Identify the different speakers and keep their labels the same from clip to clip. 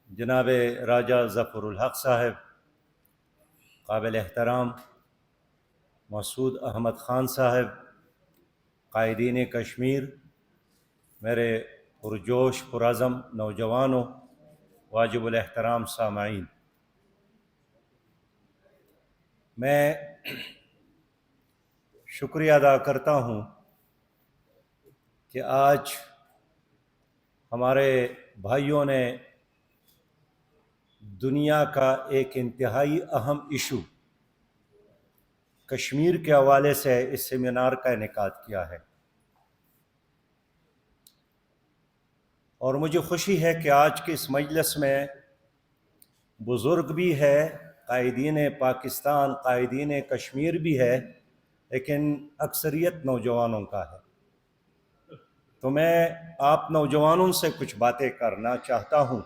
Speaker 1: جناب راجہ ظفر الحق صاحب، قابل احترام مسعود احمد خان صاحب، قائدین کشمیر، میرے پرجوش پرعزم نوجوانوں، واجب الاحترام سامعین، میں شکریہ ادا کرتا ہوں کہ آج ہمارے بھائیوں نے دنیا کا ایک انتہائی اہم ایشو کشمیر کے حوالے سے اس سیمینار کا انعقاد کیا ہے، اور مجھے خوشی ہے کہ آج کے اس مجلس میں بزرگ بھی ہے، قائدین پاکستان، قائدین کشمیر بھی ہے، لیکن اکثریت نوجوانوں کا ہے۔ تو میں آپ نوجوانوں سے کچھ باتیں کرنا چاہتا ہوں،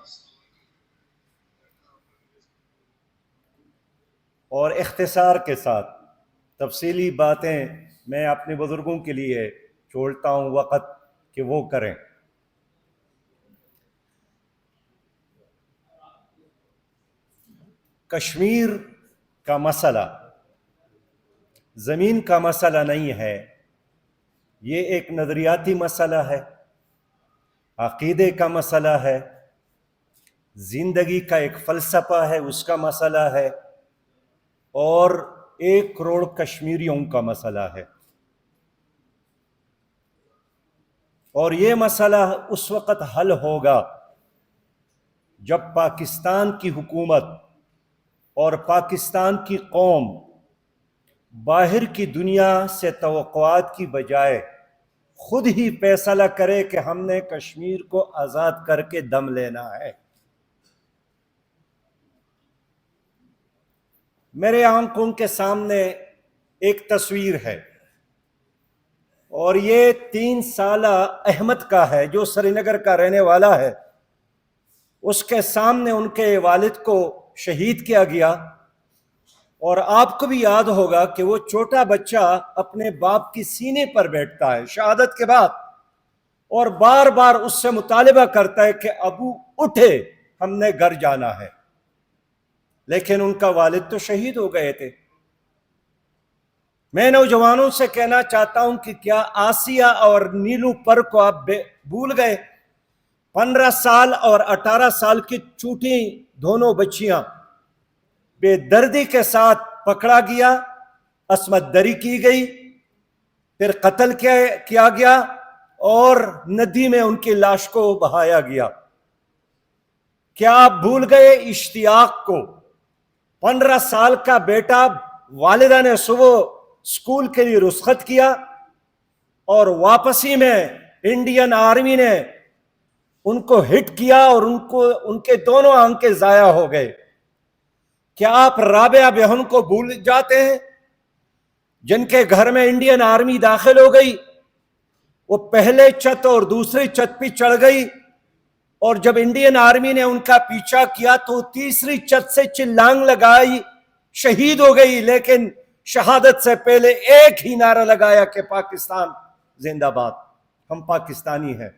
Speaker 1: اور اختصار کے ساتھ تفصیلی باتیں میں اپنے بزرگوں کے لیے چھوڑتا ہوں وقت کہ وہ کریں۔ کشمیر کا مسئلہ زمین کا مسئلہ نہیں ہے، یہ ایک نظریاتی مسئلہ ہے، عقیدے کا مسئلہ ہے، زندگی کا ایک فلسفہ ہے، اس کا مسئلہ ہے، اور 1 کروڑ کشمیریوں کا مسئلہ ہے۔ اور یہ مسئلہ اس وقت حل ہوگا جب پاکستان کی حکومت اور پاکستان کی قوم باہر کی دنیا سے توقعات کی بجائے خود ہی فیصلہ کرے کہ ہم نے کشمیر کو آزاد کر کے دم لینا ہے۔ میرے آنکھوں کے سامنے ایک تصویر ہے، اور یہ 3 سالہ احمد کا ہے جو سری نگر کا رہنے والا ہے۔ اس کے سامنے ان کے والد کو شہید کیا گیا، اور آپ کو بھی یاد ہوگا کہ وہ چھوٹا بچہ اپنے باپ کی سینے پر بیٹھتا ہے شہادت کے بعد، اور بار بار اس سے مطالبہ کرتا ہے کہ ابو اٹھے، ہم نے گھر جانا ہے، لیکن ان کا والد تو شہید ہو گئے تھے۔ میں نوجوانوں سے کہنا چاہتا ہوں کہ کیا آسیہ اور نیلو پر کو آپ بھول گئے؟ 15 سال اور 18 سال کی چھوٹی دونوں بچیاں بے دردی کے ساتھ پکڑا گیا، عصمت دری کی گئی، پھر قتل کیا گیا، اور ندی میں ان کی لاش کو بہایا گیا۔ کیا آپ بھول گئے اشتیاق کو؟ 15 سال کا بیٹا، والدہ نے صبح اسکول کے لیے رخصت کیا، اور واپسی میں انڈین آرمی نے ان کو ہٹ کیا، اور ان کے دونوں آنکھیں ضائع ہو گئے۔ کیا آپ رابعہ بہن کو بھول جاتے ہیں جن کے گھر میں انڈین آرمی داخل ہو گئی؟ وہ پہلے چھت اور دوسری چھت پہ چڑھ گئی، اور جب انڈین آرمی نے ان کا پیچھا کیا تو تیسری چھت سے چلانگ لگائی، شہید ہو گئی، لیکن شہادت سے پہلے ایک ہی نعرہ لگایا کہ پاکستان زندہ باد، ہم پاکستانی ہیں۔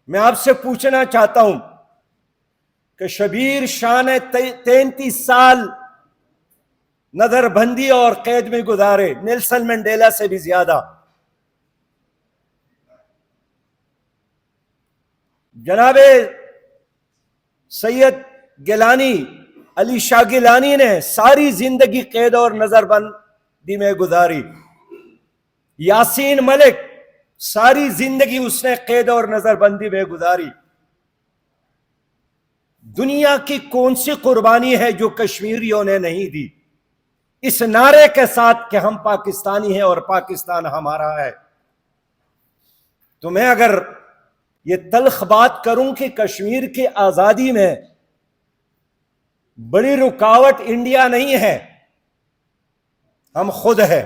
Speaker 1: میں آپ سے پوچھنا چاہتا ہوں کہ شبیر شاہ نے 33 سال نظر بندی اور قید میں گزارے، نیلسن منڈیلا سے بھی زیادہ۔ جناب سید گیلانی، علی شاہ گیلانی نے ساری زندگی قید اور نظر بندی میں گزاری۔ یاسین ملک، ساری زندگی اس نے قید اور نظر بندی میں گزاری۔ دنیا کی کون سی قربانی ہے جو کشمیریوں نے نہیں دی اس نعرے کے ساتھ کہ ہم پاکستانی ہیں اور پاکستان ہمارا ہے؟ تو میں اگر یہ تلخ بات کروں کہ کشمیر کی آزادی میں بڑی رکاوٹ انڈیا نہیں ہے، ہم خود ہیں،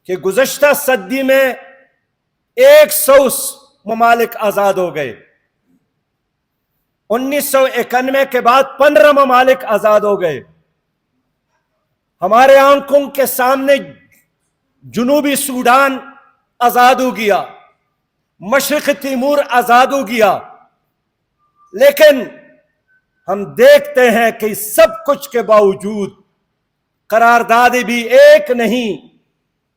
Speaker 1: کہ گزشتہ صدی میں 100 ممالک آزاد ہو گئے، 1991 کے بعد 15 ممالک آزاد ہو گئے۔ ہمارے آنکھوں کے سامنے جنوبی سوڈان آزاد ہو گیا، مشرق تیمور آزاد ہو گیا، لیکن ہم دیکھتے ہیں کہ سب کچھ کے باوجود قراردادیں بھی ایک نہیں۔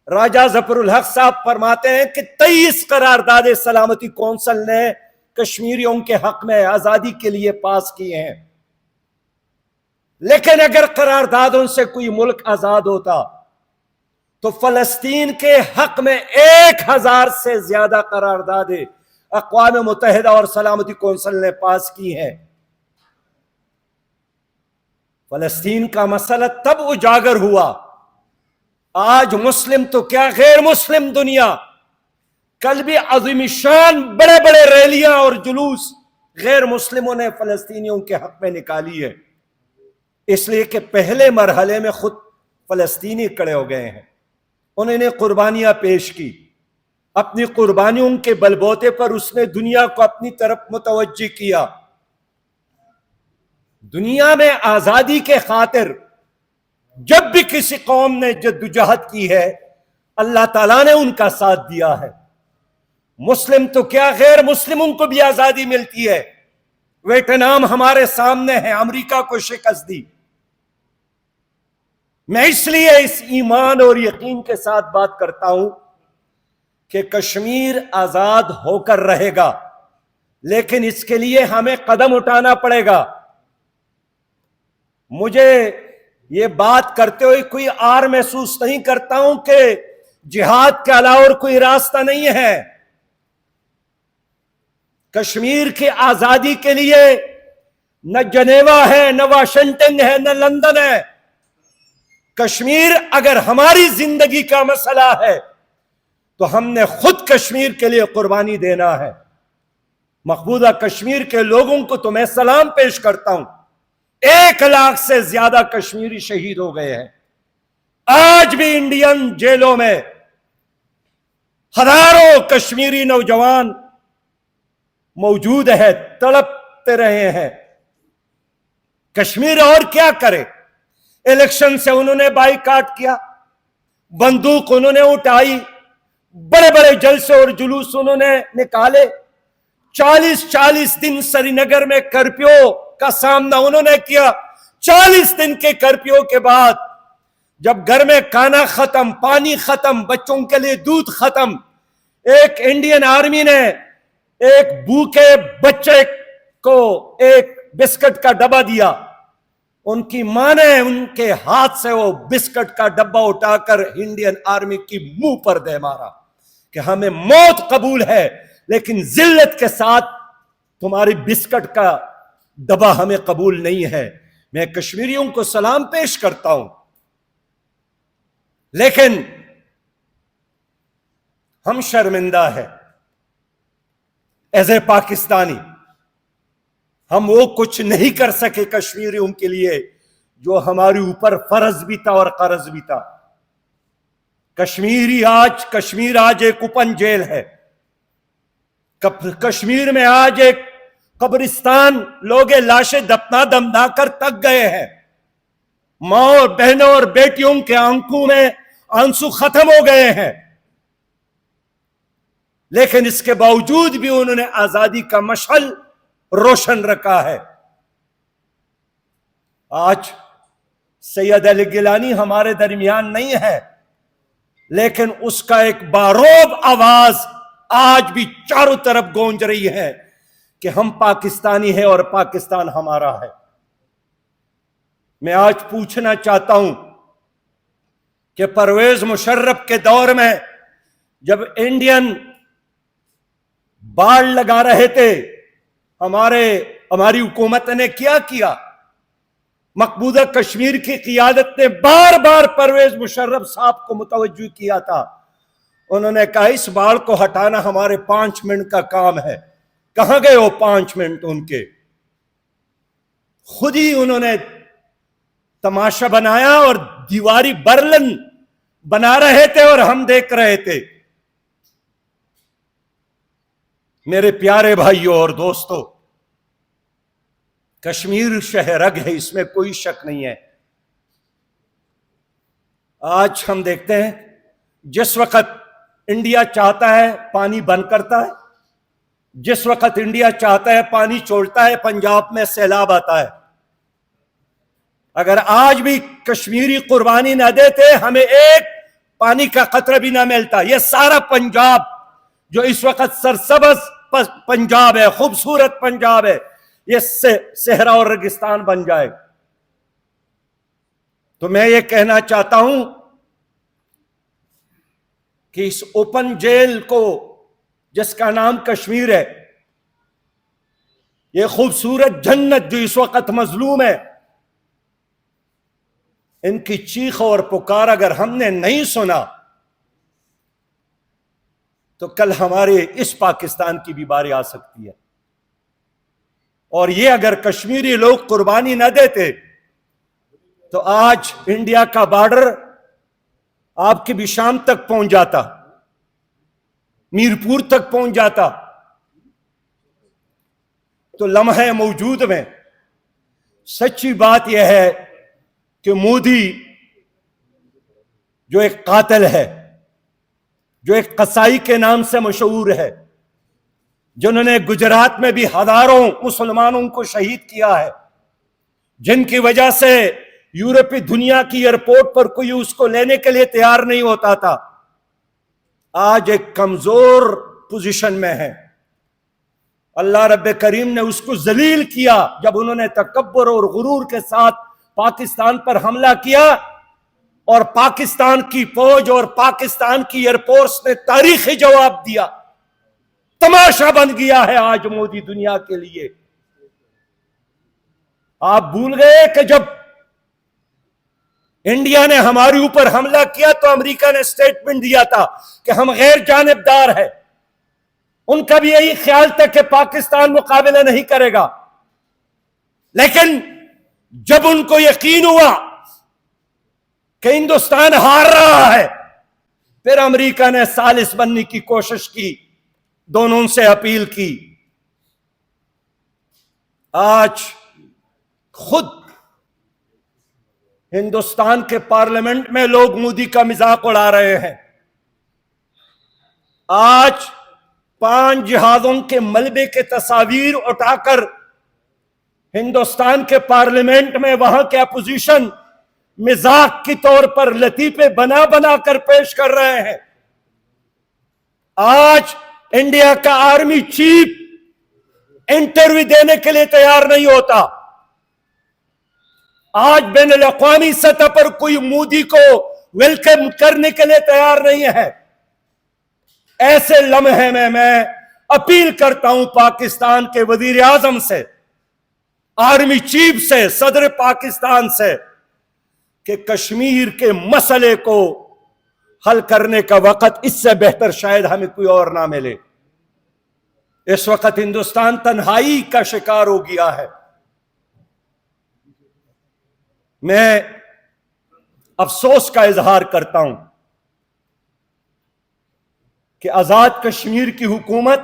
Speaker 1: راجہ ظفر الحق صاحب فرماتے ہیں کہ 23 قراردادیں سلامتی کونسل نے کشمیریوں کے حق میں آزادی کے لیے پاس کیے ہیں، لیکن اگر قراردادوں سے کوئی ملک آزاد ہوتا تو فلسطین کے حق میں 1000 سے زیادہ قراردادیں اقوام متحدہ اور سلامتی کونسل نے پاس کی ہیں۔ فلسطین کا مسئلہ تب اجاگر ہوا۔ آج مسلم تو کیا غیر مسلم دنیا، کل بھی عظیم شان بڑے بڑے ریلیاں اور جلوس غیر مسلموں نے فلسطینیوں کے حق میں نکالی ہے، اس لیے کہ پہلے مرحلے میں خود فلسطینی کھڑے ہو گئے ہیں، انہوں نے قربانیاں پیش کی، اپنی قربانیوں کے بل بوتے پر اس نے دنیا کو اپنی طرف متوجہ کیا۔ دنیا میں آزادی کے خاطر جب بھی کسی قوم نے جدوجہد کی ہے، اللہ تعالیٰ نے ان کا ساتھ دیا ہے۔ مسلم تو کیا غیر مسلموں کو بھی آزادی ملتی ہے۔ ویتنام ہمارے سامنے ہے، امریکہ کو شکست دی۔ میں اس لیے اس ایمان اور یقین کے ساتھ بات کرتا ہوں کہ کشمیر آزاد ہو کر رہے گا، لیکن اس کے لیے ہمیں قدم اٹھانا پڑے گا۔ مجھے یہ بات کرتے ہوئے کوئی آر محسوس نہیں کرتا ہوں کہ جہاد کے علاوہ اور کوئی راستہ نہیں ہے۔ کشمیر کی آزادی کے لیے نہ جنیوا ہے، نہ واشنگٹن ہے، نہ لندن ہے۔ کشمیر اگر ہماری زندگی کا مسئلہ ہے تو ہم نے خود کشمیر کے لیے قربانی دینا ہے۔ مقبوضہ کشمیر کے لوگوں کو تو میں سلام پیش کرتا ہوں، 1 لاکھ سے زیادہ کشمیری شہید ہو گئے ہیں۔ آج بھی انڈین جیلوں میں ہزاروں کشمیری نوجوان موجود ہے، تڑپتے رہے ہیں۔ کشمیر اور کیا کرے؟ الیکشن سے انہوں نے بائیکاٹ کیا، بندوق انہوں نے اٹھائی، بڑے بڑے جلسے اور جلوس انہوں نے نکالے، 40 دن سری نگر میں کرفیو کا سامنا انہوں نے کیا۔ 40 دن کے کرفیو کے بعد جب گھر میں کھانا ختم، پانی ختم، بچوں کے لیے دودھ ختم، ایک انڈین آرمی نے ایک بھوکے بچے کو ایک بسکٹ کا ڈبہ دیا، ان کی ماں نے ان کے ہاتھ سے وہ بسکٹ کا ڈبہ اٹھا کر انڈین آرمی کی منہ پر دے مارا کہ ہمیں موت قبول ہے لیکن ذلت کے ساتھ تمہاری بسکٹ کا ڈبہ ہمیں قبول نہیں ہے۔ میں کشمیریوں کو سلام پیش کرتا ہوں، لیکن ہم شرمندہ ہیں ایز اے پاکستانی۔ ہم وہ کچھ نہیں کر سکے کشمیریوں کے لیے جو ہمارے اوپر فرض بھی تھا اور قرض بھی تھا۔ کشمیر آج ایک اوپن جیل ہے۔ کشمیر میں آج ایک قبرستان، لوگ لاشیں دفنا کر تک گئے ہیں۔ ماں اور بہنوں اور بیٹیوں کے آنکھوں میں آنسو ختم ہو گئے ہیں، لیکن اس کے باوجود بھی انہوں نے آزادی کا مشعل روشن رکھا ہے۔ آج سید علی گیلانی ہمارے درمیان نہیں ہے، لیکن اس کا ایک باروب آواز آج بھی چاروں طرف گونج رہی ہے کہ ہم پاکستانی ہیں اور پاکستان ہمارا ہے۔ میں آج پوچھنا چاہتا ہوں کہ پرویز مشرف کے دور میں جب انڈین باڑ لگا رہے تھے، ہماری حکومت نے کیا کیا؟ مقبوضہ کشمیر کی قیادت نے بار بار پرویز مشرف صاحب کو متوجہ کیا تھا۔ انہوں نے کہا اس باڑ کو ہٹانا ہمارے 5 منٹ کا کام ہے۔ کہاں گئے وہ 5 منٹ ان کے؟ خود ہی انہوں نے تماشا بنایا اور دیواری برلن بنا رہے تھے اور ہم دیکھ رہے تھے۔ میرے پیارے بھائیوں اور دوستو، کشمیر شہ رگ ہے، اس میں کوئی شک نہیں ہے۔ آج ہم دیکھتے ہیں جس وقت انڈیا چاہتا ہے پانی بند کرتا ہے، جس وقت انڈیا چاہتا ہے پانی چھوڑتا ہے، پنجاب میں سیلاب آتا ہے۔ اگر آج بھی کشمیری قربانی نہ دیتے ہمیں ایک پانی کا قطرہ بھی نہ ملتا۔ یہ سارا پنجاب جو اس وقت سرسبز پنجاب ہے، خوبصورت پنجاب ہے، یہ صحرا اور ریگستان بن جائے۔ تو میں یہ کہنا چاہتا ہوں کہ اس اوپن جیل کو جس کا نام کشمیر ہے، یہ خوبصورت جنت جو اس وقت مظلوم ہے، ان کی چیخ اور پکار اگر ہم نے نہیں سنا تو کل ہمارے اس پاکستان کی بھی باری آ سکتی ہے۔ اور یہ اگر کشمیری لوگ قربانی نہ دیتے تو آج انڈیا کا بارڈر آپ کی بھی شام تک پہنچ جاتا، میرپور تک پہنچ جاتا۔ تو لمحے موجود میں سچی بات یہ ہے کہ مودی جو ایک قاتل ہے، جو ایک قصائی کے نام سے مشہور ہے، جنہوں نے گجرات میں بھی ہزاروں مسلمانوں کو شہید کیا ہے، جن کی وجہ سے یورپی دنیا کی ایئرپورٹ پر کوئی اس کو لینے کے لیے تیار نہیں ہوتا تھا، آج ایک کمزور پوزیشن میں ہے۔ اللہ رب کریم نے اس کو ذلیل کیا جب انہوں نے تکبر اور غرور کے ساتھ پاکستان پر حملہ کیا، اور پاکستان کی فوج اور پاکستان کی ایئرفورس نے تاریخی جواب دیا۔ تماشا بن گیا ہے آج مودی دنیا کے لیے۔ آپ بھول گئے کہ جب انڈیا نے ہمارے اوپر حملہ کیا تو امریکہ نے سٹیٹمنٹ دیا تھا کہ ہم غیر جانبدار ہیں۔ ان کا بھی یہی خیال تھا کہ پاکستان مقابلہ نہیں کرے گا، لیکن جب ان کو یقین ہوا کہ ہندوستان ہار رہا ہے، پھر امریکہ نے ثالث بننے کی کوشش کی، دونوں سے اپیل کی۔ آج خود ہندوستان کے پارلیمنٹ میں لوگ مودی کا مذاق اڑا رہے ہیں۔ آج 5 جہازوں کے ملبے کے تصاویر اٹھا کر ہندوستان کے پارلیمنٹ میں وہاں کے اپوزیشن مذاق کی طور پر لطیفے بنا بنا کر پیش کر رہے ہیں۔ آج انڈیا کا آرمی چیف انٹرویو دینے کے لیے تیار نہیں ہوتا۔ آج بین الاقوامی سطح پر کوئی مودی کو ویلکم کرنے کے لیے تیار نہیں ہے۔ ایسے لمحے میں اپیل کرتا ہوں پاکستان کے وزیر اعظم سے، آرمی چیف سے، صدر پاکستان سے، کہ کشمیر کے مسئلے کو حل کرنے کا وقت اس سے بہتر شاید ہمیں کوئی اور نہ ملے۔ اس وقت ہندوستان تنہائی کا شکار ہو گیا ہے۔ میں افسوس کا اظہار کرتا ہوں کہ آزاد کشمیر کی حکومت،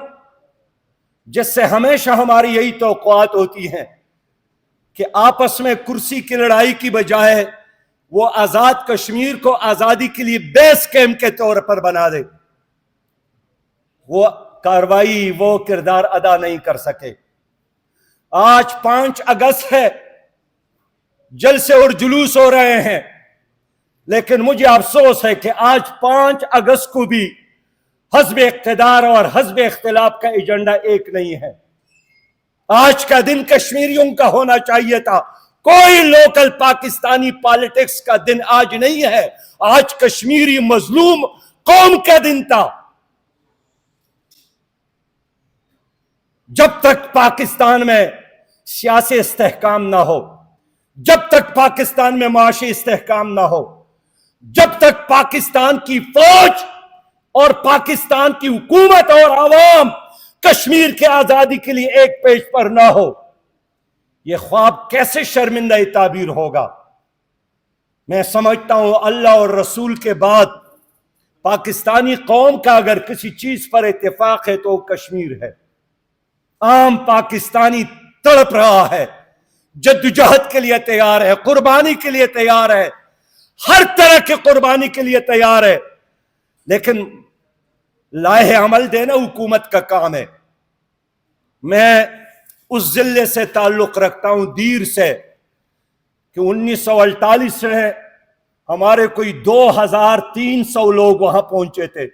Speaker 1: جس سے ہمیشہ ہماری یہی توقعات ہوتی ہیں کہ آپس میں کرسی کی لڑائی کی بجائے وہ آزاد کشمیر کو آزادی کے لیے بیس کیمپ کے طور پر بنا دے، وہ کارروائی، وہ کردار ادا نہیں کر سکے۔ آج 5 اگست ہے، جلسے اور جلوس ہو رہے ہیں، لیکن مجھے افسوس ہے کہ آج 5 اگست کو بھی حزب اقتدار اور حزب اختلاف کا ایجنڈا ایک نہیں ہے۔ آج کا دن کشمیریوں کا ہونا چاہیے تھا، کوئی لوکل پاکستانی پالیٹکس کا دن آج نہیں ہے۔ آج کشمیری مظلوم قوم کا دن تھا۔ جب تک پاکستان میں سیاسی استحکام نہ ہو، جب تک پاکستان میں معاشی استحکام نہ ہو، جب تک پاکستان کی فوج اور پاکستان کی حکومت اور عوام کشمیر کے آزادی کے لیے ایک پیج پر نہ ہو، یہ خواب کیسے شرمندہ تعبیر ہوگا؟ میں سمجھتا ہوں اللہ اور رسول کے بعد پاکستانی قوم کا اگر کسی چیز پر اتفاق ہے تو وہ کشمیر ہے۔ عام پاکستانی تڑپ رہا ہے، جدوجہد کے لیے تیار ہے، قربانی کے لیے تیار ہے، ہر طرح کی قربانی کے لیے تیار ہے، لیکن لائحہ عمل دینا حکومت کا کام ہے۔ میں اس ضلع سے تعلق رکھتا ہوں، دیر سے، کہ 1948 سے ہمارے کوئی 2300 لوگ وہاں پہنچے تھے،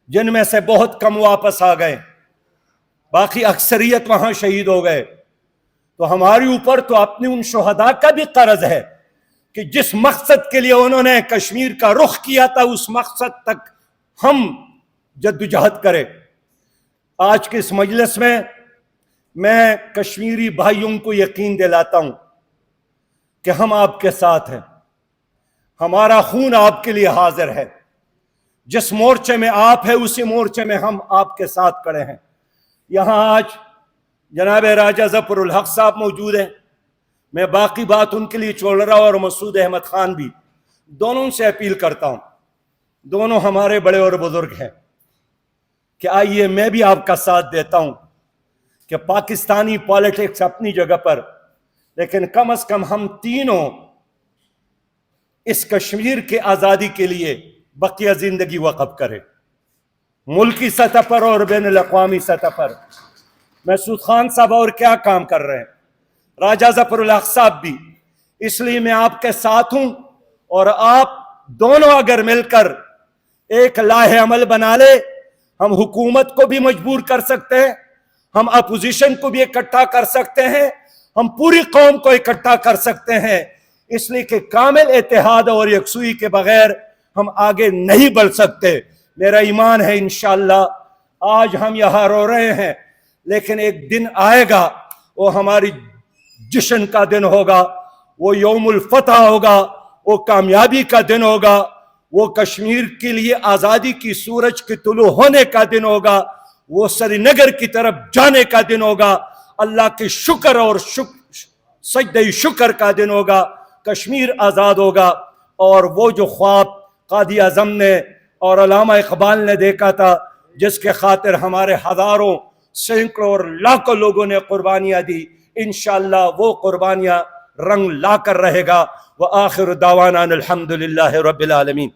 Speaker 1: جن میں سے بہت کم واپس آ گئے، باقی اکثریت وہاں شہید ہو گئے۔ تو ہمارے اوپر تو اپنے ان شہداء کا بھی قرض ہے کہ جس مقصد کے لیے انہوں نے کشمیر کا رخ کیا تھا اس مقصد تک ہم جدوجہد کریں۔ آج کے اس مجلس میں کشمیری بھائیوں کو یقین دلاتا ہوں کہ ہم آپ کے ساتھ ہیں، ہمارا خون آپ کے لیے حاضر ہے، جس مورچے میں آپ ہیں اسی مورچے میں ہم آپ کے ساتھ کھڑے ہیں۔ یہاں آج جناب راجہ ظفر الحق صاحب موجود ہیں، میں باقی بات ان کے لیے چھوڑ رہا ہوں، اور مسعود احمد خان بھی، دونوں سے اپیل کرتا ہوں، دونوں ہمارے بڑے اور بزرگ ہیں، کہ آئیے میں بھی آپ کا ساتھ دیتا ہوں کہ پاکستانی پالیٹکس اپنی جگہ پر، لیکن کم از کم ہم تینوں اس کشمیر کے آزادی کے لیے بقیہ زندگی وقف کریں، ملکی سطح پر اور بین الاقوامی سطح پر۔ مسعود خان صاحب اور کیا کام کر رہے ہیں، راجہ ظفر الحق صاحب بھی، اس لیے میں آپ کے ساتھ ہوں، اور آپ دونوں اگر مل کر ایک لاہ عمل بنا لے، ہم حکومت کو بھی مجبور کر سکتے ہیں، ہم اپوزیشن کو بھی اکٹھا کر سکتے ہیں، ہم پوری قوم کو اکٹھا کر سکتے ہیں، اس لیے کہ کامل اتحاد اور یکسوئی کے بغیر ہم آگے نہیں بڑھ سکتے۔ میرا ایمان ہے انشاءاللہ آج ہم یہاں رو رہے ہیں، لیکن ایک دن آئے گا وہ ہماری جشن کا دن ہوگا، وہ یوم الفتح ہوگا، وہ کامیابی کا دن ہوگا، وہ کشمیر کے لیے آزادی کی سورج کے طلوع ہونے کا دن ہوگا، وہ سری نگر کی طرف جانے کا دن ہوگا، اللہ کے شکر اور سجدہ شکر کا دن ہوگا، کشمیر آزاد ہوگا۔ اور وہ جو خواب قائد اعظم نے اور علامہ اقبال نے دیکھا تھا، جس کے خاطر ہمارے ہزاروں، سینکڑوں اور لاکھوں لوگوں نے قربانیاں دی، انشاءاللہ وہ قربانیاں رنگ لا کر رہے گا۔ وآخر دعوانا الحمدللہ رب العالمین۔